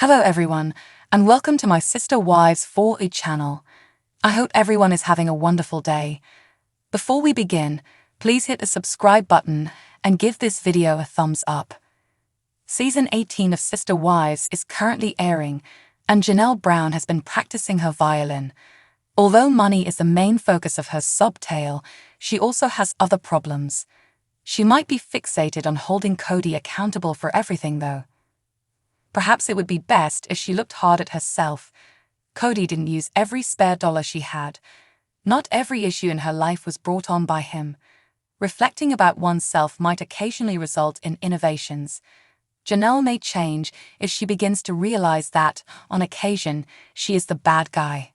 Hello everyone, and welcome to my Sister Wives 4E channel. I hope everyone is having a wonderful day. Before we begin, please hit the subscribe button and give this video a thumbs up. Season 18 of Sister Wives is currently airing, and Janelle Brown has been practicing her violin. Although money is the main focus of her subtale, she also has other problems. She might be fixated on holding Cody accountable for everything though. Perhaps it would be best if she looked hard at herself. Cody didn't use every spare dollar she had. Not every issue in her life was brought on by him. Reflecting about oneself might occasionally result in innovations. Janelle may change if she begins to realize that, on occasion, she is the bad guy.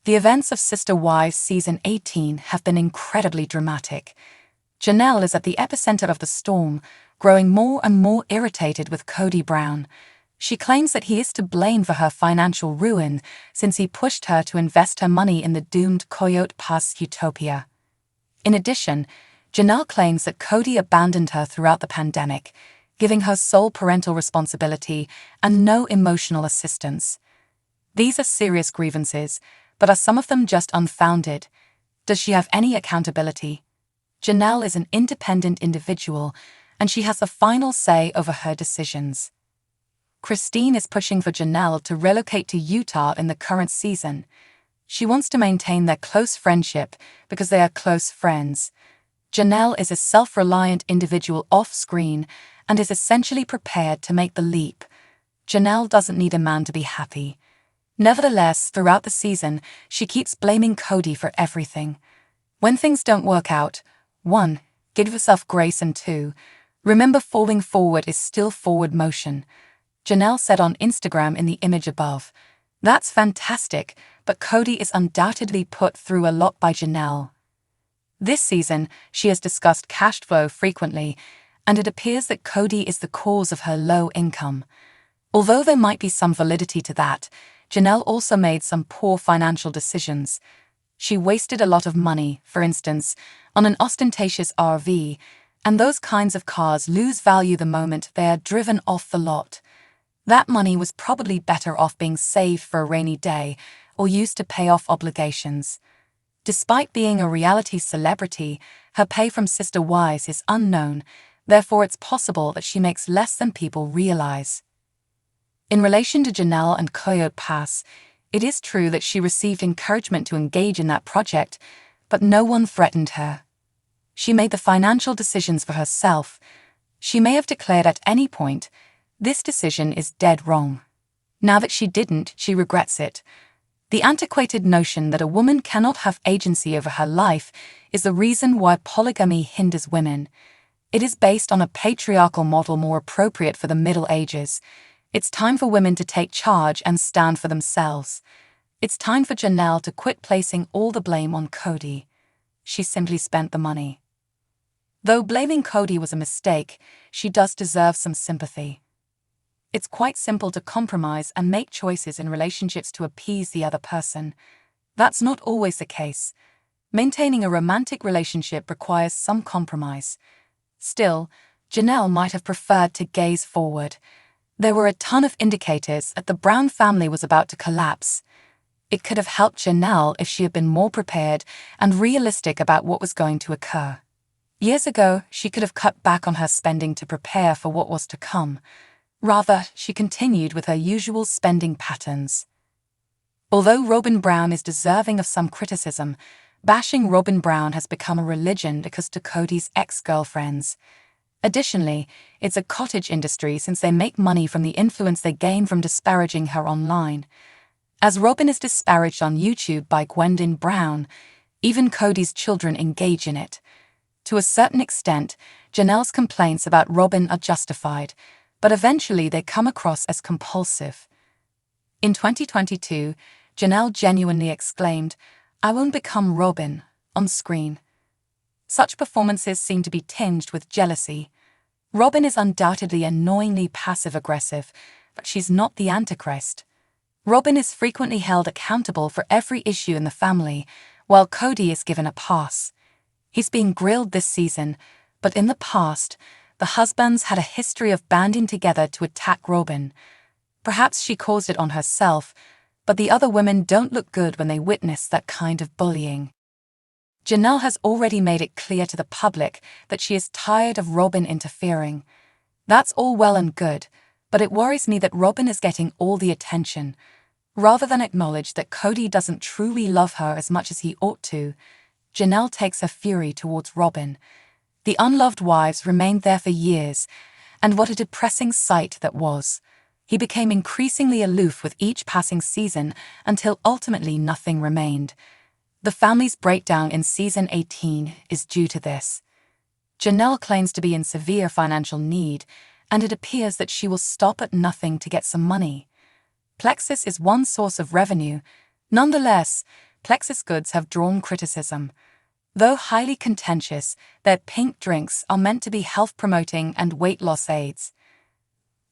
The events of Sister Wives Season 18 have been incredibly dramatic. Janelle is at the epicenter of the storm, growing more and more irritated with Cody Brown. She claims that he is to blame for her financial ruin since he pushed her to invest her money in the doomed Coyote Pass utopia. In addition, Janelle claims that Cody abandoned her throughout the pandemic, giving her sole parental responsibility and no emotional assistance. These are serious grievances, but are some of them just unfounded? Does she have any accountability? Janelle is an independent individual, and she has the final say over her decisions. Christine is pushing for Janelle to relocate to Utah in the current season. She wants to maintain their close friendship because they are close friends. Janelle is a self-reliant individual off-screen and is essentially prepared to make the leap. Janelle doesn't need a man to be happy. Nevertheless, throughout the season, she keeps blaming Cody for everything. When things don't work out, 1. Give yourself grace, and 2. Remember, falling forward is still forward motion. Janelle said on Instagram in the image above. That's fantastic, but Cody is undoubtedly put through a lot by Janelle. This season, she has discussed cash flow frequently, and it appears that Cody is the cause of her low income. Although there might be some validity to that, Janelle also made some poor financial decisions. She wasted a lot of money, for instance, on an ostentatious RV, and those kinds of cars lose value the moment they are driven off the lot. That money was probably better off being saved for a rainy day or used to pay off obligations. Despite being a reality celebrity, her pay from Sister Wives is unknown, therefore it's possible that she makes less than people realize. In relation to Janelle and Coyote Pass, it is true that she received encouragement to engage in that project, but no one threatened her. She made the financial decisions for herself. She may have declared at any point, "This decision is dead wrong." Now that she didn't, she regrets it. The antiquated notion that a woman cannot have agency over her life is the reason why polygamy hinders women. It is based on a patriarchal model more appropriate for the Middle Ages. It's time for women to take charge and stand for themselves. It's time for Janelle to quit placing all the blame on Cody. She simply spent the money. Though blaming Cody was a mistake, she does deserve some sympathy. It's quite simple to compromise and make choices in relationships to appease the other person. That's not always the case. Maintaining a romantic relationship requires some compromise. Still, Janelle might have preferred to gaze forward. There were a ton of indicators that the Brown family was about to collapse. It could have helped Janelle if she had been more prepared and realistic about what was going to occur. Years ago, she could have cut back on her spending to prepare for what was to come. Rather, she continued with her usual spending patterns. Although Robin Brown is deserving of some criticism, bashing Robin Brown has become a religion because to Cody's ex-girlfriends. Additionally, it's a cottage industry since they make money from the influence they gain from disparaging her online. As Robin is disparaged on YouTube by Gwendolyn Brown, even Cody's children engage in it. To a certain extent, Janelle's complaints about Robin are justified, but eventually they come across as compulsive. In 2022, Janelle genuinely exclaimed, "I won't become Robin," on screen. Such performances seem to be tinged with jealousy. Robin is undoubtedly annoyingly passive-aggressive, but she's not the Antichrist. Robin is frequently held accountable for every issue in the family, while Cody is given a pass. He's being grilled this season, but in the past, the husbands had a history of banding together to attack Robin. Perhaps she caused it on herself, but the other women don't look good when they witness that kind of bullying. Janelle has already made it clear to the public that she is tired of Robin interfering. That's all well and good, but it worries me that Robin is getting all the attention. Rather than acknowledge that Cody doesn't truly love her as much as he ought to, Janelle takes her fury towards Robin. The unloved wives remained there for years, and what a depressing sight that was. He became increasingly aloof with each passing season until ultimately nothing remained. The family's breakdown in season 18 is due to this. Janelle claims to be in severe financial need, and it appears that she will stop at nothing to get some money. Plexus is one source of revenue. Nonetheless, Plexus goods have drawn criticism. Though highly contentious, their pink drinks are meant to be health-promoting and weight loss aids.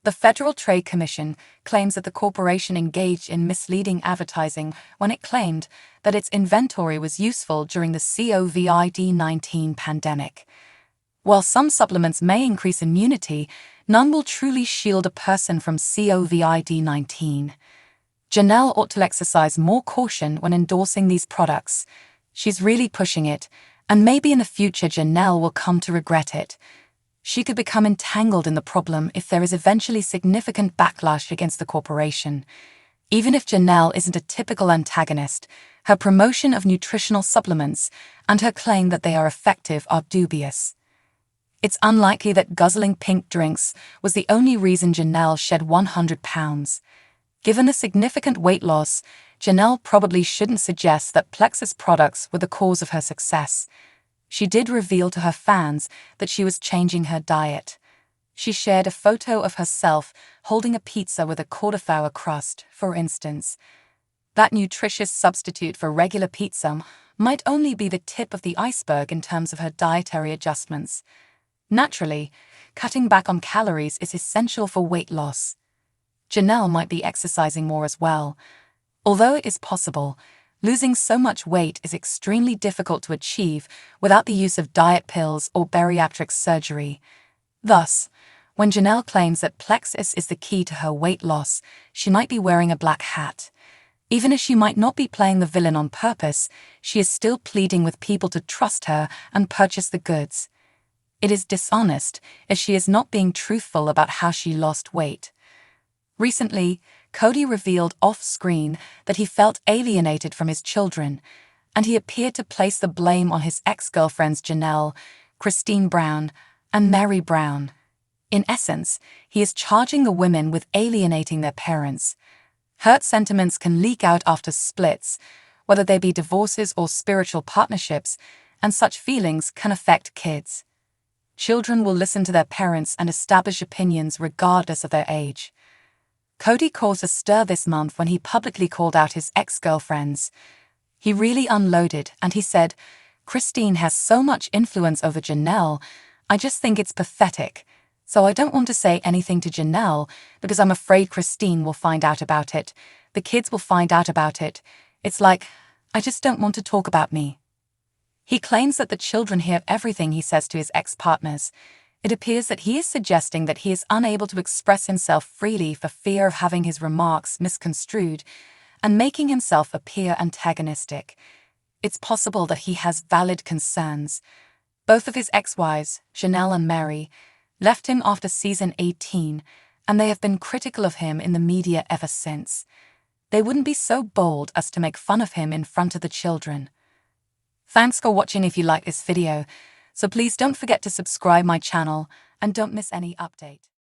The Federal Trade Commission claims that the corporation engaged in misleading advertising when it claimed that its inventory was useful during the COVID-19 pandemic. While some supplements may increase immunity, none will truly shield a person from COVID-19. Janelle ought to exercise more caution when endorsing these products. She's really pushing it, and maybe in the future Janelle will come to regret it. She could become entangled in the problem if there is eventually significant backlash against the corporation. Even if Janelle isn't a typical antagonist, her promotion of nutritional supplements and her claim that they are effective are dubious. It's unlikely that guzzling pink drinks was the only reason Janelle shed 100 pounds. Given the significant weight loss, Janelle probably shouldn't suggest that Plexus products were the cause of her success. She did reveal to her fans that she was changing her diet. She shared a photo of herself holding a pizza with a cauliflower crust, for instance. That nutritious substitute for regular pizza might only be the tip of the iceberg in terms of her dietary adjustments. Naturally, cutting back on calories is essential for weight loss. Janelle might be exercising more as well. Although it is possible, losing so much weight is extremely difficult to achieve without the use of diet pills or bariatric surgery. Thus, when Janelle claims that Plexus is the key to her weight loss, she might be wearing a black hat. Even if she might not be playing the villain on purpose, she is still pleading with people to trust her and purchase the goods. It is dishonest if she is not being truthful about how she lost weight. Recently, Cody revealed off-screen that he felt alienated from his children, and he appeared to place the blame on his ex-girlfriends Janelle, Christine Brown, and Mary Brown. In essence, he is charging the women with alienating their parents. Hurt sentiments can leak out after splits, whether they be divorces or spiritual partnerships, and such feelings can affect kids. Children will listen to their parents and establish opinions regardless of their age. Cody caused a stir this month when he publicly called out his ex-girlfriends. He really unloaded, and he said, "Christine has so much influence over Janelle, I just think it's pathetic. So I don't want to say anything to Janelle because I'm afraid Christine will find out about it. The kids will find out about it. It's like, I just don't want to talk about me." He claims that the children hear everything he says to his ex-partners. It appears that he is suggesting that he is unable to express himself freely for fear of having his remarks misconstrued and making himself appear antagonistic. It's possible that he has valid concerns. Both of his ex-wives, Janelle and Mary, left him after season 18, and they have been critical of him in the media ever since. They wouldn't be so bold as to make fun of him in front of the children. Thanks for watching. If you like this video, so please don't forget to subscribe my channel and don't miss any update.